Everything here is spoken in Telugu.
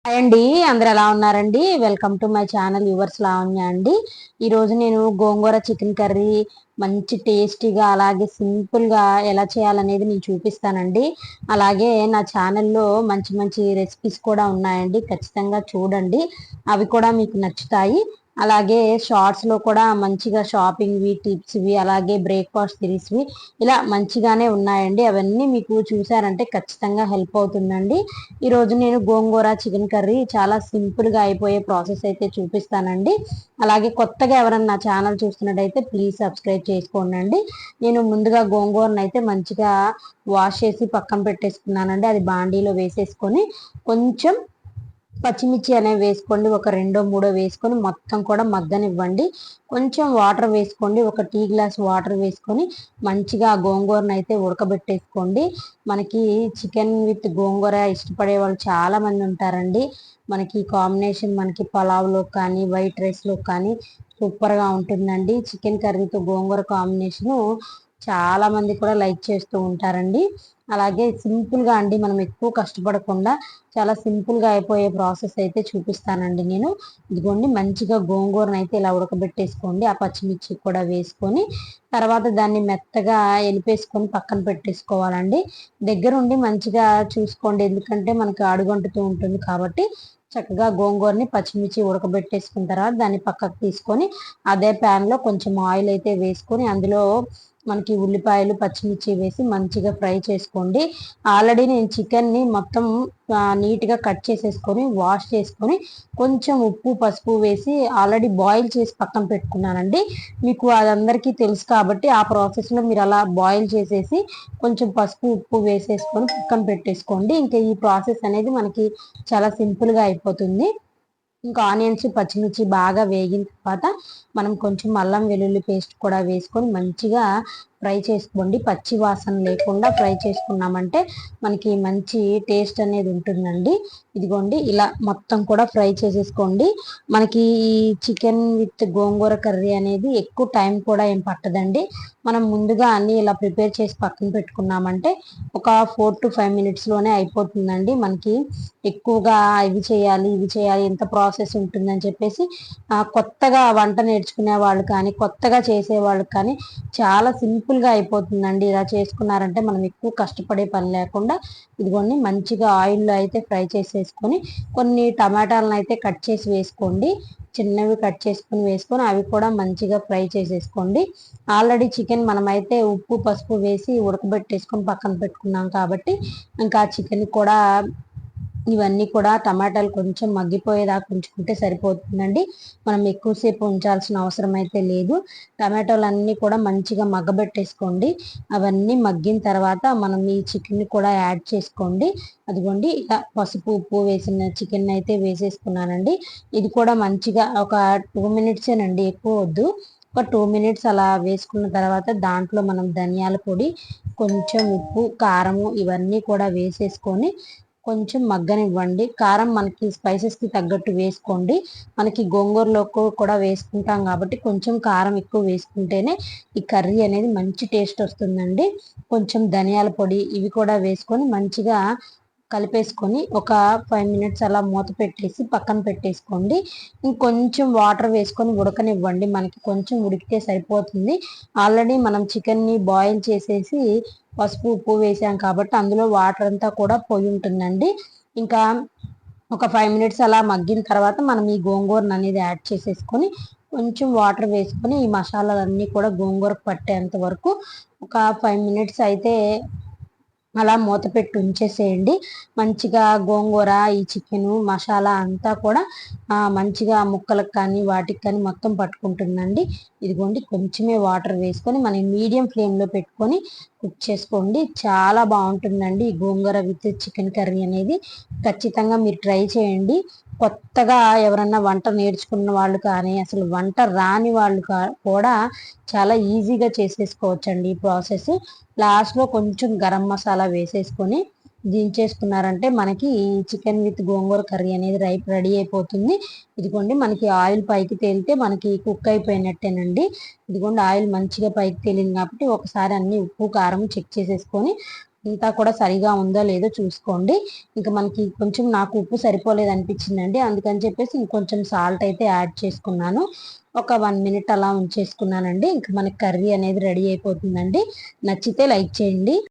హాయ్ అండి, అందరు ఎలా ఉన్నారండి? Welcome to my channel yours Lavanya అండి. ఈరోజు నేను గోంగూర చికెన్ కర్రీ మంచి టేస్టీగా అలాగే సింపుల్గా ఎలా చేయాలనేది నేను చూపిస్తానండి. అలాగే నా ఛానల్లో మంచి మంచి రెసిపీస్ కూడా ఉన్నాయండి, ఖచ్చితంగా చూడండి, అవి కూడా మీకు నచ్చుతాయి. అలాగే షార్ట్స్లో కూడా మంచిగా షాపింగ్వి టిప్స్వి అలాగే బ్రేక్ఫాస్ట్ సిరీస్వి ఇలా మంచిగానే ఉన్నాయండి. అవన్నీ మీకు చూసారంటే ఖచ్చితంగా హెల్ప్ అవుతుందండి. ఈరోజు నేను గోంగూర చికెన్ కర్రీ చాలా సింపుల్గా అయిపోయే ప్రాసెస్ అయితే చూపిస్తానండి. అలాగే కొత్తగా ఎవరన్నా నా ఛానల్ చూస్తున్నట్టయితే ప్లీజ్ సబ్స్క్రైబ్ చేసుకోండి. నేను ముందుగా గోంగూరను అయితే మంచిగా వాష్ చేసి పక్కన పెట్టేసుకున్నానండి. అది బాండీలో వేసేసుకొని కొంచెం పచ్చిమిర్చి అనేవి వేసుకోండి, ఒక రెండో మూడో వేసుకొని మొత్తం కూడా మగ్గనివ్వండి. కొంచెం వాటర్ వేసుకోండి, ఒక టీ గ్లాస్ వాటర్ వేసుకొని మంచిగా ఆ గోంగూరను అయితే ఉడకబెట్టేసుకోండి. మనకి చికెన్ విత్ గోంగూర ఇష్టపడే వాళ్ళు చాలా మంది ఉంటారండి. మనకి కాంబినేషన్ మనకి పలావ్లో కానీ వైట్ రైస్లో కానీ సూపర్గా ఉంటుందండి. చికెన్ కర్రీతో గోంగూర కాంబినేషను చాలా మంది కూడా లైక్ చేస్తూ ఉంటారండి. అలాగే సింపుల్గా అండి, మనం ఎక్కువ కష్టపడకుండా చాలా సింపుల్గా అయిపోయే ప్రాసెస్ అయితే చూపిస్తానండి నేను. ఇదిగోండి, మంచిగా గోంగూరను అయితే ఇలా ఉడకబెట్టేసుకోండి, ఆ పచ్చిమిర్చి కూడా వేసుకొని తర్వాత దాన్ని మెత్తగా ఎలిపేసుకొని పక్కన పెట్టేసుకోవాలండి. దగ్గరుండి మంచిగా చూసుకోండి, ఎందుకంటే మనకి అడుగంటుతూ ఉంటుంది కాబట్టి చక్కగా గోంగూరని పచ్చిమిర్చి ఉడకబెట్టేసుకున్న తర్వాత దాన్ని పక్కకు తీసుకొని అదే ప్యాన్లో కొంచెం ఆయిల్ అయితే వేసుకొని అందులో మనకి ఉల్లిపాయలు పచ్చిమిర్చి వేసి మంచిగా ఫ్రై చేసుకోండి. ఆల్రెడీ నేను చికెన్ని మొత్తం నీట్గా కట్ చేసేసుకొని వాష్ చేసుకొని కొంచెం ఉప్పు పసుపు వేసి ఆల్రెడీ బాయిల్ చేసి పక్కన పెట్టుకున్నానండి. మీకు అదందరికీ తెలుసు కాబట్టి ఆ ప్రాసెస్లో మీరు అలా బాయిల్ చేసేసి కొంచెం పసుపు ఉప్పు వేసేసుకొని పక్కన పెట్టేసుకోండి. ఇంకా ఈ ప్రాసెస్ అనేది మనకి చాలా సింపుల్గా అయిపోతుంది. ఇంకా ఆనియన్స్ పచ్చిమిర్చి బాగా వేగిన తర్వాత మనం కొంచెం అల్లం వెల్లుల్లి పేస్ట్ కూడా వేసుకొని మంచిగా ఫ్రై చేసుకోండి. పచ్చి వాసన లేకుండా ఫ్రై చేసుకున్నామంటే మనకి మంచి టేస్ట్ అనేది ఉంటుందండి. ఇదిగోండి, ఇలా మొత్తం కూడా ఫ్రై చేసేసుకోండి. మనకి ఈ చికెన్ విత్ గోంగూర కర్రీ అనేది ఎక్కువ టైం కూడా ఏం పట్టదండి. మనం ముందుగా అన్నీ ఇలా ప్రిపేర్ చేసి పక్కన పెట్టుకున్నామంటే ఒక 4 to 5 minutesలోనే అయిపోతుందండి. మనకి ఎక్కువగా ఇవి చేయాలి ఇవి చేయాలి ఎంత ప్రాసెస్ ఉంటుందని చెప్పేసి కొత్తగా వంట నేర్చుకునే వాళ్ళు కానీ కొత్తగా చేసేవాళ్ళు కానీ చాలా సింపుల్గా అయిపోతుందండి. ఇలా చేసుకున్నారంటే మనం ఎక్కువ కష్టపడే పని లేకుండా ఇదిగోండి మంచిగా ఆయిల్లో అయితే ఫ్రై చేసేసుకొని కొన్ని టమాటాలను అయితే కట్ చేసి వేసుకోండి. చిన్నవి కట్ చేసుకుని వేసుకొని అవి కూడా మంచిగా ఫ్రై చేసేసుకోండి. ఆల్రెడీ చికెన్ మనమైతే ఉప్పు పసుపు వేసి ఉడకబెట్టేసుకొని పక్కన పెట్టుకున్నాం కాబట్టి ఇంకా చికెన్ కూడా ఇవన్నీ కూడా టమాటాలు కొంచెం మగ్గిపోయేదాకా ఉంచుకుంటే సరిపోతుందండి. మనం ఎక్కువసేపు ఉంచాల్సిన అవసరం అయితే లేదు. టమాటాలు అన్నీ కూడా మంచిగా మగ్గబెట్టేసుకోండి. అవన్నీ మగ్గిన తర్వాత మనం ఈ చికెన్ని కూడా యాడ్ చేసుకోండి. అదిగోండి, ఇలా పసుపు ఉప్పు వేసిన చికెన్ అయితే వేసేసుకున్నానండి. ఇది కూడా మంచిగా ఒక 2 minutes ఎక్కువ వద్దు, ఒక 2 minutes అలా వేసుకున్న తర్వాత దాంట్లో మనం ధనియాల పొడి కొంచెం ఉప్పు కారము ఇవన్నీ కూడా వేసేసుకొని కొంచెం మగ్గనివ్వండి. కారం మనకి స్పైసెస్కి తగ్గట్టు వేసుకోండి. మనకి గోంగూరలో కూడా వేసుకుంటాం కాబట్టి కొంచెం కారం ఎక్కువ వేసుకుంటేనే ఈ కర్రీ అనేది మంచి టేస్ట్ వస్తుందండి. కొంచెం ధనియాల పొడి ఇవి కూడా వేసుకొని మంచిగా కలిపేసుకొని ఒక 5 minutes అలా మూత పెట్టేసి పక్కన పెట్టేసుకోండి. ఇంకొంచెం వాటర్ వేసుకొని ఉడకనివ్వండి. మనకి కొంచెం ఉడికితే సరిపోతుంది. ఆల్రెడీ మనం చికెన్ని బాయిల్ చేసేసి పసుపు ఉప్పు వేసాం కాబట్టి అందులో వాటర్ అంతా కూడా పోయి ఉంటుందండి. ఇంకా ఒక 5 minutes అలా మగ్గిన తర్వాత మనం ఈ గోంగూరను అనేది యాడ్ చేసేసుకొని కొంచెం వాటర్ వేసుకొని ఈ మసాలాలన్నీ కూడా గోంగూరకు పట్టేంత వరకు ఒక 5 minutes అయితే అలా మూత పెట్టి ఉంచేసేయండి. మంచిగా గోంగూర ఈ చికెను మసాలా అంతా కూడా మంచిగా ముక్కలకు కానీ వాటికి కానీ మొత్తం పట్టుకుంటుందండి. ఇదిగోండి, కొంచెమే వాటర్ వేసుకొని మనం మీడియం ఫ్లేమ్లో పెట్టుకొని కుక్ చేసుకోండి. చాలా బాగుంటుందండి ఈ గోంగూర విత్ చికెన్ కర్రీ అనేది. ఖచ్చితంగా మీరు ట్రై చేయండి. కొత్తగా ఎవరన్నా వంట నేర్చుకున్న వాళ్ళు కానీ అసలు వంట రాని వాళ్ళు కూడా చాలా ఈజీగా చేసేసుకోవచ్చండి ఈ ప్రాసెస్. లాస్ట్లో కొంచెం గరం మసాలా వేసేసుకొని దించేసుకున్నారంటే మనకి ఈ చికెన్ విత్ గోంగూర కర్రీ అనేది రెడీ అయిపోతుంది. ఇదిగోండి, మనకి ఆయిల్ పైకి తేలితే మనకి కుక్ అయిపోయినట్టేనండి. ఇదిగోండి, ఆయిల్ మంచిగా పైకి తేలింది కాబట్టి ఒకసారి అన్ని ఉప్పు కారం చెక్ చేసేసుకొని అంతా కూడా సరిగా ఉందో లేదో చూసుకోండి. ఇంకా మనకి కొంచెం నాకు ఉప్పు సరిపోలేదు అనిపించిందండి, అందుకని చెప్పేసి ఇంకొంచెం సాల్ట్ అయితే యాడ్ చేసుకున్నాను. ఒక 1 మినిట్ అలా ఉంచేసుకున్నానండి. ఇంకా మనకి కర్రీ అనేది రెడీ అయిపోతుందండి. నచ్చితే లైక్ చేయండి.